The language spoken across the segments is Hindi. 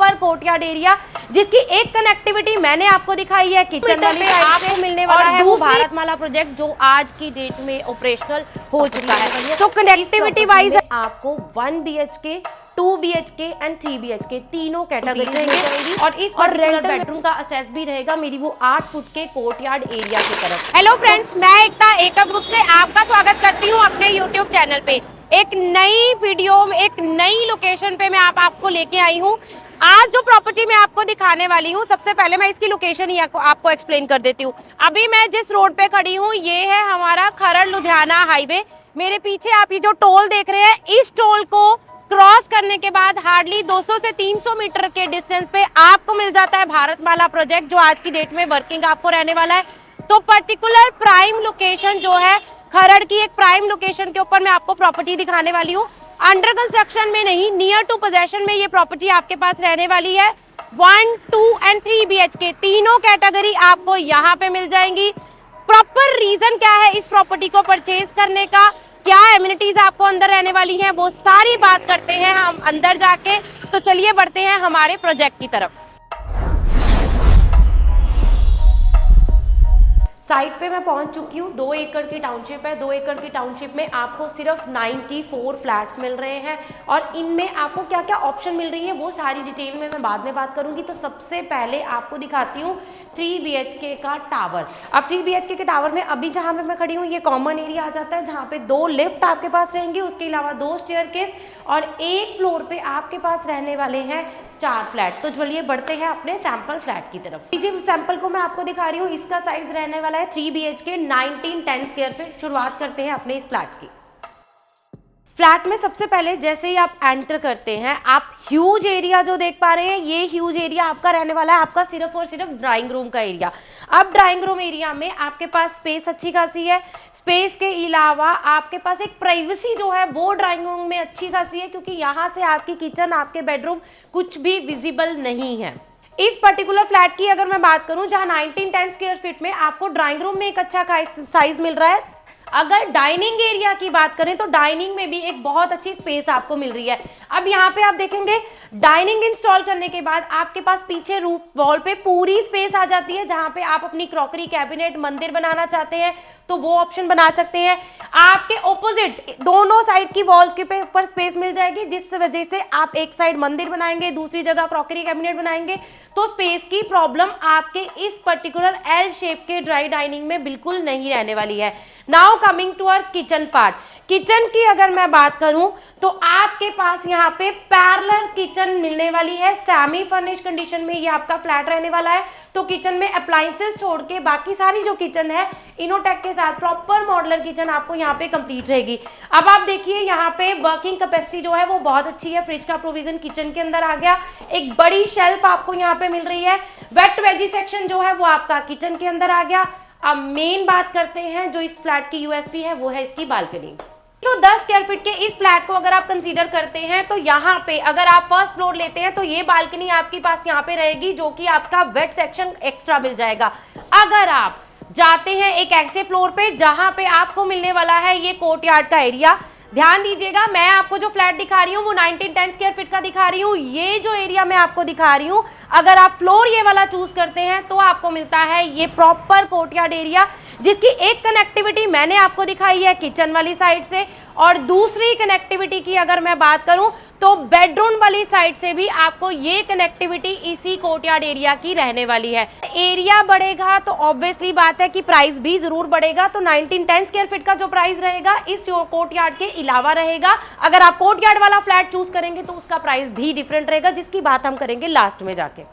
प्रॉपर कोर्टयार्ड एरिया जिसकी एक कनेक्टिविटी मैंने आपको दिखाई है किचन वाली आपको मिलने वाला है वो भारतमाला प्रोजेक्ट जो आज की डेट में ऑपरेशनल हो चुका है। तो कनेक्टिविटी वाइज आपको 1 BHK 2 BHK एंड 3 BHK तीनों कैटेगरी रहेंगे और इस रेंटल बेडरूम का असेस भी रहेगा मेरी वो 8 फुट के कोर्टयार्ड एरिया की तरफ। हेलो फ्रेंड्स, मैं एकता एकअप ग्रुप से आपका स्वागत करती हूँ अपने यूट्यूब चैनल पे। एक नई वीडियो में एक नई लोकेशन पे मैं आपको लेके आई हूँ। आज जो प्रॉपर्टी मैं आपको दिखाने वाली हूँ, सबसे पहले मैं इसकी लोकेशन ही आपको एक्सप्लेन कर देती हूँ। अभी मैं जिस रोड पे खड़ी हूँ ये है हमारा खरड़ लुधियाना हाईवे। मेरे पीछे आप ये जो टोल देख रहे हैं, इस टोल को क्रॉस करने के बाद हार्डली 200 से 300 मीटर के डिस्टेंस पे आपको मिल जाता है भारतमाला प्रोजेक्ट जो आज की डेट में वर्किंग आपको रहने वाला है। तो पर्टिकुलर प्राइम लोकेशन जो है खरड़ की एक प्राइम लोकेशन के ऊपर मैं आपको प्रॉपर्टी दिखाने वाली हूँ। अंडर कंस्ट्रक्शन में नहीं, नियर टू पोजेशन में ये प्रॉपर्टी आपके पास रहने वाली है। 1, 2 एंड 3 BHK तीनों कैटेगरी आपको यहाँ पे मिल जाएंगी। प्रॉपर रीजन क्या है इस प्रॉपर्टी को परचेज करने का, क्या एमिनिटीज आपको अंदर रहने वाली हैं, वो सारी बात करते हैं हम अंदर जाके। तो चलिए बढ़ते हैं हमारे प्रोजेक्ट की तरफ। साइट पे मैं पहुंच चुकी हूँ। 2 एकड़ की टाउनशिप है। 2 एकड़ की टाउनशिप में आपको सिर्फ 94 फ्लैट्स मिल रहे हैं और इनमें आपको क्या क्या ऑप्शन मिल रही है वो सारी डिटेल में मैं बाद में बात करूंगी। तो सबसे पहले आपको दिखाती हूँ 3 BHK का टावर। अब 3 BHK के टावर में अभी जहाँ पे मैं खड़ी हूँ ये कॉमन एरिया आ जाता है जहाँ पे 2 लिफ्ट आपके पास रहेंगी, उसके अलावा 2 स्टेयरकेस और एक फ्लोर पे आपके पास रहने वाले हैं 4 फ्लैट। तो चलिए बढ़ते हैं अपने सैंपल फ्लैट की तरफ। जिस सैंपल को मैं आपको दिखा रही हूँ इसका साइज रहने वाला है 3 BHK 1910 स्क्वायर फीट। शुरुआत करते हैं अपने इस फ्लैट की। फ्लैट में सबसे पहले जैसे ही आप एंटर करते हैं आप ह्यूज एरिया जो देख पा रहे हैं, ये ह्यूज एरिया आपका रहने वाला है आपका सिर्फ और सिर्फ ड्राइंग रूम का एरिया। अब ड्राइंग रूम एरिया में आपके पास स्पेस अच्छी खासी है। स्पेस के अलावा आपके पास एक प्राइवेसी जो है वो ड्राइंग रूम में अच्छी खासी है क्योंकि यहाँ से आपकी किचन, आपके बेडरूम कुछ भी विजिबल नहीं है। इस पर्टिकुलर फ्लैट की अगर मैं बात करूं जहां 1910 स्क्वायर फीट में आपको ड्राइंग रूम में एक अच्छा साइज मिल रहा है। अगर डाइनिंग एरिया की बात करें तो डाइनिंग में भी एक बहुत अच्छी स्पेस आपको मिल रही है। अब यहाँ पे आप देखेंगे डाइनिंग इंस्टॉल करने के बाद आपके पास पीछे रूफ वॉल पे पूरी स्पेस आ जाती है जहाँ पे आप अपनी क्रॉकरी कैबिनेट मंदिर बनाना चाहते हैं तो वो ऑप्शन बना सकते हैं। आपके ऑपोजिट दोनों साइड की वॉल्स के ऊपर स्पेस मिल जाएगी जिस वजह से आप एक साइड मंदिर बनाएंगे, दूसरी जगह क्रॉकरी कैबिनेट बनाएंगे तो स्पेस की प्रॉब्लम आपके इस पर्टिकुलर L शेप के ड्राई डाइनिंग में बिल्कुल नहीं रहने वाली है। Now coming to our kitchen part. Kitchen की अगर मैं बात करूं तो आपके पास यहाँ पे पैरेलल किचन मिलने वाली है। सेमी फर्निश्ड कंडीशन में ये आपका फ्लैट रहने वाला है। तो किचन में अप्लायंसेस छोड़ के बाकी सारी जो किचन है इनोटेक के साथ प्रॉपर मॉडुलर किचन आपको यहाँ पे कंप्लीट रहेगी। अब आप देखिए यहाँ पे वर्किंग कैपेसिटी जो है वो बहुत अच्छी है। फ्रिज का प्रोविजन किचन के अंदर आ गया। एक बड़ी शेल्फ आपको यहाँ पे मिल रही है। वेट वेजी सेक्शन जो है वो आपका किचन के अंदर आ गया। अब मेन बात करते हैं जो इस फ्लैट की यूएसपी है वो है इसकी बालकनी। तो 10 स्क्वायर फीट के इस फ्लैट को अगर आप कंसीडर करते हैं तो यहाँ पे अगर आप फर्स्ट फ्लोर लेते हैं तो ये बालकनी आपके पास यहाँ पे रहेगी जो कि आपका वेट सेक्शन एक्स्ट्रा मिल जाएगा। अगर आप जाते हैं एक ऐसे फ्लोर पे जहां पे आपको मिलने वाला है ये कोर्टयार्ड का एरिया, ध्यान दीजिएगा मैं आपको जो फ्लैट दिखा रही हूँ वो 1910 स्क्वायर फीट का दिखा रही हूँ। ये जो एरिया मैं आपको दिखा रही हूँ अगर आप फ्लोर ये वाला चूज करते हैं तो आपको मिलता है ये प्रॉपर कोर्टयार्ड एरिया जिसकी एक कनेक्टिविटी मैंने आपको दिखाई है किचन वाली साइड से और दूसरी कनेक्टिविटी की अगर मैं बात करूं तो बेडरूम वाली साइड से भी आपको ये कनेक्टिविटी इसी कोर्टयार्ड एरिया की रहने वाली है। एरिया बढ़ेगा तो ऑब्वियसली बात है कि प्राइस भी जरूर बढ़ेगा। तो 1910 स्क्वायर फीट का जो प्राइस रहेगा इस कोर्टयार्ड के अलावा रहेगा। अगर आप कोर्टयार्ड वाला फ्लैट चूज करेंगे तो उसका प्राइस भी डिफरेंट रहेगा जिसकी बात हम करेंगे लास्ट में जाके।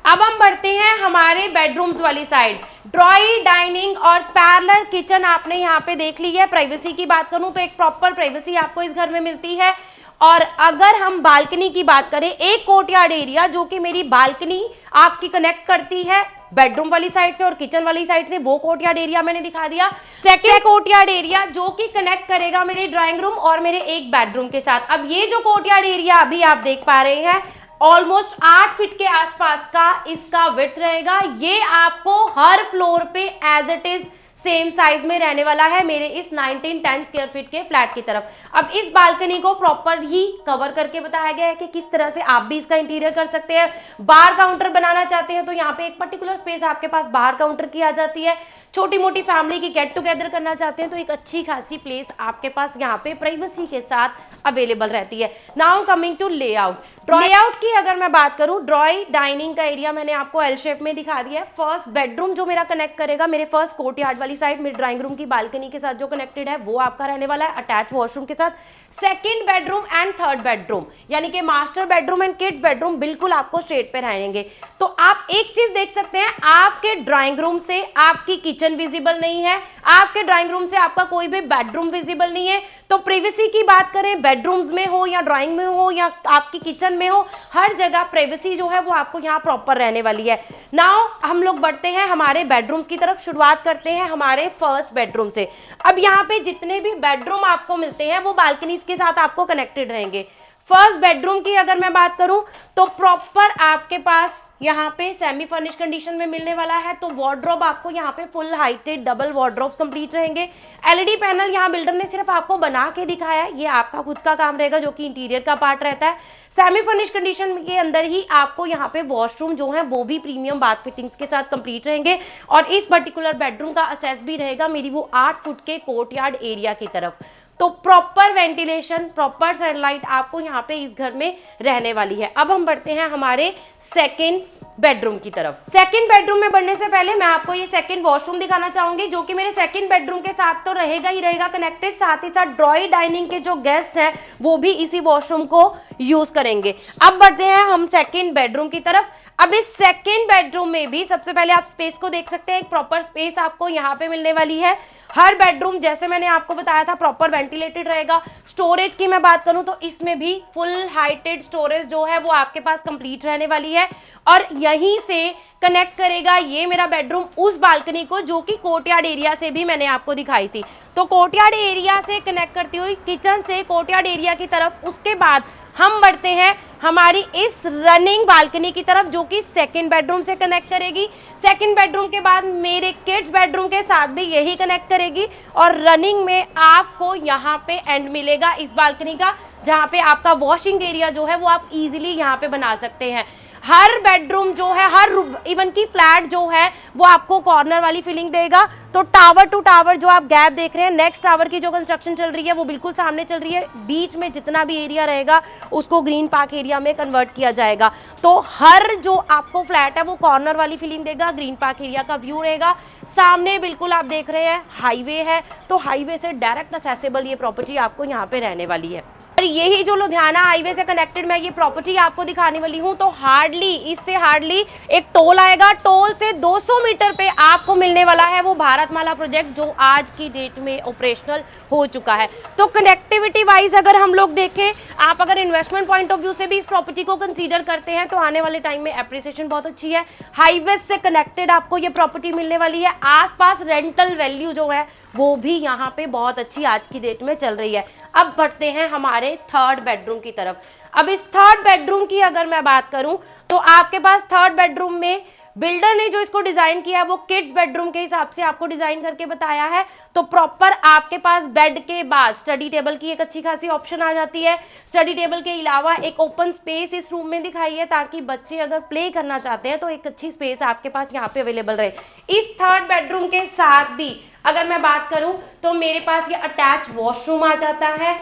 अब हम बढ़ते हैं हमारे बेडरूम्स वाली साइड। ड्रॉई डाइनिंग और पैरेलल किचन आपने यहाँ पे देख ली है। प्राइवेसी की बात करूं तो एक प्रॉपर प्राइवेसी आपको इस घर में मिलती है। और अगर हम बालकनी की बात करें, एक कोर्टयार्ड एरिया जो कि मेरी बालकनी आपकी कनेक्ट करती है बेडरूम वाली साइड से और किचन वाली साइड से, वो कोर्टयार्ड एरिया मैंने दिखा दिया। सेकेंड कोर्टयार्ड एरिया जो कि कनेक्ट करेगा मेरे ड्राइंग रूम और मेरे एक बेडरूम के साथ। अब ये जो कोर्टयार्ड एरिया अभी आप देख पा रहे हैं ऑलमोस्ट 8 फीट के आसपास का इसका विड्थ रहेगा। ये आपको हर फ्लोर पे as it is same size में रहने वाला है मेरे इस 1910 स्क्वायर फीट के फ्लैट की तरफ। अब इस बालकनी को प्रॉपर ही कवर करके बताया गया है कि किस तरह से आप भी इसका इंटीरियर कर सकते हैं। बार काउंटर बनाना चाहते हैं तो यहाँ पे एक पर्टिकुलर स्पेस आपके पास बार काउंटर की आ जाती है। छोटी मोटी फैमिली की गेट टुगेदर करना चाहते हैं तो एक अच्छी खासी प्लेस आपके पास यहाँ पे प्राइवेसी के साथ अवेलेबल रहती है। Now coming to layout. Layout की अगर मैं बात करूं, ड्रॉई डाइनिंग का एरिया मैंने आपको एल शेप में दिखा दिया है। फर्स्ट बेडरूम जो मेरा कनेक्ट करेगा मेरे फर्स्ट कोर्टयार्ड वाली साइड, मेरे ड्राइंग रूम की बालकनी के साथ जो कनेक्टेड है वो आपका रहने वाला है अटैच वॉशरूम के साथ। Second bedroom and third bedroom यानी कि master bedroom and kids bedroom बिल्कुल आपको स्ट्रेट पे रहेंगे। तो आप एक चीज देख सकते हैं, आपके ड्राइंग रूम से आपकी किचन विजिबल नहीं है, आपके ड्राइंग रूम से आपका कोई भी बेडरूम विजिबल नहीं है। तो प्राइवेसी की बात करें, बेडरूम्स में हो या ड्राइंग में हो या आपकी किचन में हो, हर जगह प्राइवेसी जो है वो आपको यहाँ प्रॉपर रहने वाली है। नाउ हम लोग बढ़ते हैं हमारे बेडरूम्स की तरफ। शुरुआत करते हैं हमारे फर्स्ट बेडरूम से। अब यहाँ पे जितने भी बेडरूम आपको मिलते हैं वो बालकनी के साथ आपको कनेक्टेड रहेंगे। फर्स्ट बेडरूम की अगर मैं बात करूं तो प्रॉपर आपके पास यहाँ पे सेमी फर्निश कंडीशन में मिलने वाला है। तो वार्डरोब आपको यहाँ पे full heighted double wardrobes complete रहेंगे। एलईडी पैनल यहाँ बिल्डर ने सिर्फ आपको बना के दिखाया है, ये आपका खुद का काम रहेगा जो कि इंटीरियर का पार्ट रहता है। सेमी फर्निश कंडीशन के अंदर ही आपको यहाँ पे वॉशरूम जो है वो भी प्रीमियम बाथ फिटिंग्स के साथ कंप्लीट रहेंगे। और इस पर्टिकुलर बेडरूम का असेस भी रहेगा मेरी वो 8 फुट के कोर्टयार्ड एरिया की तरफ। तो प्रॉपर वेंटिलेशन, प्रॉपर सनलाइट आपको यहाँ पे इस घर में रहने वाली है। अब हम बढ़ते हैं हमारे सेकेंड बेडरूम की तरफ। सेकेंड बेडरूम में बढ़ने से पहले मैं आपको ये सेकेंड वॉशरूम दिखाना चाहूंगी जो कि मेरे सेकेंड बेडरूम के साथ तो रहेगा ही रहेगा कनेक्टेड, साथ ही साथ ड्रॉई डाइनिंग के जो गेस्ट हैं वो भी इसी वॉशरूम को यूज करेंगे। अब बढ़ते हैं हम सेकेंड बेडरूम की तरफ। अब इस सेकेंड बेडरूम में भी सबसे पहले आप स्पेस को देख सकते हैं, एक प्रॉपर स्पेस आपको यहाँ पे मिलने वाली है। हर बेडरूम जैसे मैंने आपको बताया था प्रॉपर वेंटिलेटेड रहेगा। स्टोरेज की मैं बात करूं तो इसमें भी फुल हाइटेड स्टोरेज जो है वो आपके पास कंप्लीट रहने वाली है। और यहीं से कनेक्ट करेगा ये मेरा बेडरूम उस बालकनी को जो कि कोर्टयार्ड एरिया से भी मैंने आपको दिखाई थी। तो कोर्टयार्ड एरिया से कनेक्ट करती हुई किचन से कोर्टयार्ड एरिया की तरफ। उसके बाद हम बढ़ते हैं हमारी इस रनिंग बालकनी की तरफ जो कि सेकंड बेडरूम से कनेक्ट करेगी। सेकंड बेडरूम के बाद मेरे किड्स बेडरूम के साथ भी यही कनेक्ट करेगी। और रनिंग में आपको यहाँ पे एंड मिलेगा इस बालकनी का, जहाँ पे आपका वॉशिंग एरिया जो है वो आप इजीली यहाँ पे बना सकते हैं। हर बेडरूम जो है, हर इवन की फ्लैट जो है वो आपको कॉर्नर वाली फीलिंग देगा। तो टावर टू टावर जो आप गैप देख रहे हैं, नेक्स्ट टावर की जो कंस्ट्रक्शन चल रही है वो बिल्कुल सामने चल रही है। बीच में जितना भी एरिया रहेगा उसको ग्रीन पार्क एरिया में कन्वर्ट किया जाएगा। तो हर जो आपको फ्लैट है वो कॉर्नर वाली फीलिंग देगा, ग्रीन पार्क एरिया का व्यू रहेगा। सामने बिल्कुल आप देख रहे हैं हाईवे है, तो हाईवे से डायरेक्ट असेसेबल ये प्रॉपर्टी आपको यहाँ पे रहने वाली है। और यही जो लुधियाना हाईवे से कनेक्टेड मैं ये प्रॉपर्टी आपको दिखाने वाली हूँ, तो इससे हार्डली एक टोल आएगा। टोल से 200 मीटर पे आपको मिलने वाला है वो भारतमाला प्रोजेक्ट जो आज की डेट में ऑपरेशनल हो चुका है। तो कनेक्टिविटी वाइज अगर हम लोग देखें, आप अगर इन्वेस्टमेंट पॉइंट ऑफ व्यू से भी इस प्रॉपर्टी को कंसीडर करते हैं तो आने वाले टाइम में एप्रिसिएशन बहुत अच्छी है। हाईवे से कनेक्टेड आपको ये प्रॉपर्टी मिलने वाली है। आसपास रेंटल वैल्यू जो है वो भी यहाँ पे बहुत अच्छी आज की डेट में चल रही है। अब बढ़ते हैं हमारे थर्ड बेडरूम की तरफ। अब इस थर्ड बेडरूम की अगर मैं बात करूं तो आपके पास थर्ड बेडरूम में बिल्डर ने जो इसको डिजाइन किया है वो किड्स बेडरूम के हिसाब से आपको डिजाइन करके बताया है। तो प्रॉपर आपके पास बेड के बाद स्टडी टेबल की एक अच्छी खासी ऑप्शन आ जाती है। स्टडी टेबल के अलावा एक ओपन स्पेस इस रूम में दिखाई है ताकि बच्चे अगर प्ले करना चाहते हैं तो एक अच्छी स्पेस आपके पास यहाँ पे अवेलेबल रहे। इस थर्ड बेडरूम के साथ भी अगर मैं बात करूं तो मेरे पास ये अटैच वॉशरूम आ जाता है।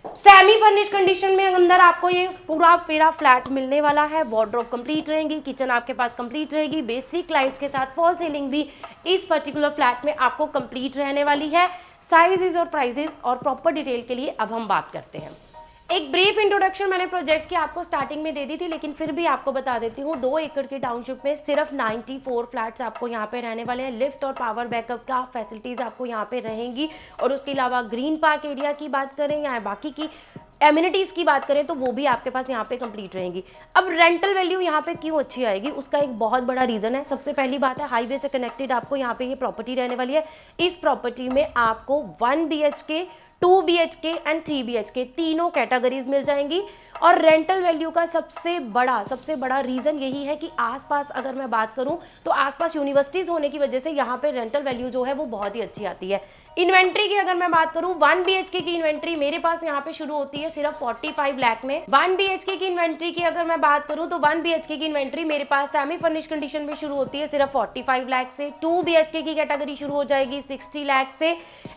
सेमी फर्निश कंडीशन में अंदर आपको ये पूरा मेरा फ्लैट मिलने वाला है। वार्डरोब कंप्लीट रहेंगी, किचन आपके पास कंप्लीट रहेगी, बेसिक लाइट्स के साथ फॉल सीलिंग भी इस पर्टिकुलर फ्लैट में आपको कंप्लीट रहने वाली है। साइजेस और प्राइजेस और प्रॉपर डिटेल के लिए अब हम बात करते हैं। एक ब्रीफ इंट्रोडक्शन मैंने प्रोजेक्ट की आपको स्टार्टिंग में दे दी थी, लेकिन फिर भी आपको बता देती हूँ। 2 एकड़ की टाउनशिप में सिर्फ 94 फ्लैट्स आपको यहाँ पे रहने वाले हैं। लिफ्ट और पावर बैकअप का फैसिलिटीज आपको यहाँ पे रहेंगी। और उसके अलावा ग्रीन पार्क एरिया की बात करें या बाकी की एमिनिटीज़ की बात करें तो वो भी आपके पास यहाँ पे कंप्लीट रहेंगी। अब रेंटल वैल्यू यहाँ पे क्यों अच्छी आएगी उसका एक बहुत बड़ा रीज़न है। सबसे पहली बात है हाईवे से कनेक्टेड आपको यहाँ पे ये प्रॉपर्टी रहने वाली है। इस प्रॉपर्टी में आपको 1 BHK 2 BHK एंड 3 BHK तीनों कैटेगरीज मिल जाएंगी। और रेंटल वैल्यू का सबसे बड़ा रीज़न यही है कि आसपास अगर मैं बात करूं तो आसपास यूनिवर्सिटीज़ होने की वजह से यहाँ पे रेंटल वैल्यू जो है वो बहुत ही अच्छी आती है। इन्वेंट्री की अगर मैं बात करूं 1 BHK की इन्वेंट्री मेरे पास यहाँ पे शुरू होती है सिर्फ 45 लाख में। 1 BHK की इन्वेंट्री की अगर मैं बात करूं तो 1 BHK की इन्वेंट्री मेरे पास सेमी फर्निश कंडीशन में शुरू होती है सिर्फ 45 लाख से। 2 BHK की कैटेगरी शुरू हो जाएगी 60 लाख से।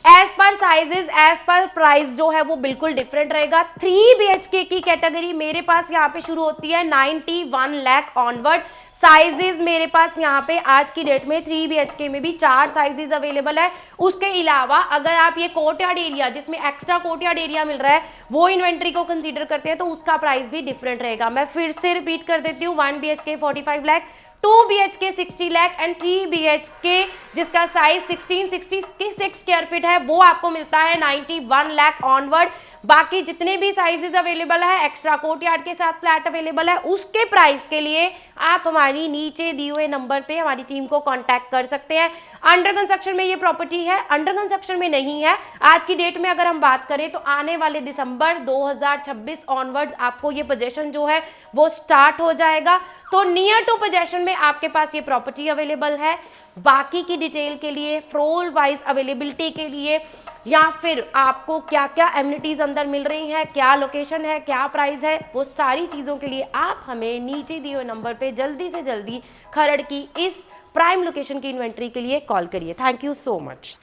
As per sizes as per price जो है वो बिल्कुल डिफरेंट रहेगा। 3 BHK की कैटेगरी मेरे पास यहाँ पे शुरू होती है 91 लाख ऑनवर्ड। साइजेस मेरे पास यहाँ पे आज की डेट में 3 BHK में भी 4 साइजेस अवेलेबल है। उसके अलावा अगर आप ये कोर्टयार्ड एरिया जिसमें एक्स्ट्रा कोर्टयार्ड एरिया मिल रहा है वो इन्वेंट्री को कंसीडर करते हैं तो उसका प्राइस भी डिफरेंट रहेगा। मैं फिर से रिपीट कर देती हूँ, 1 BHK 45 lakh, 2 BHK 60 lakh and 3 BHK जिसका साइज 1666 स्क्वायर फीट है वो आपको मिलता है 91 लाख ऑनवर्ड। बाकी जितने भी साइजेस अवेलेबल है एक्स्ट्रा कोर्टयार्ड के साथ फ्लैट अवेलेबल है उसके प्राइस के लिए आप हमारी नीचे दिए हुए नंबर पे हमारी टीम को कांटेक्ट कर सकते हैं। अंडर कंस्ट्रक्शन में ये प्रॉपर्टी है, अंडर कंस्ट्रक्शन में नहीं है। आज की डेट में अगर हम बात करें तो आने वाले दिसंबर 2026 ऑनवर्ड्स आपको ये पोजेशन जो है वो स्टार्ट हो जाएगा। तो नियर टू पोजेशन में आपके पास ये प्रॉपर्टी अवेलेबल है। बाकी की डिटेल के लिए, फ्लोर वाइज अवेलेबिलिटी के लिए या फिर आपको क्या क्या एमिनिटीज अंदर मिल रही हैं, क्या लोकेशन है, क्या प्राइस है, वो सारी चीज़ों के लिए आप हमें नीचे दिए हुए नंबर पे जल्दी से जल्दी खरड़ की इस प्राइम लोकेशन की इन्वेंट्री के लिए कॉल करिए। Thank you so much.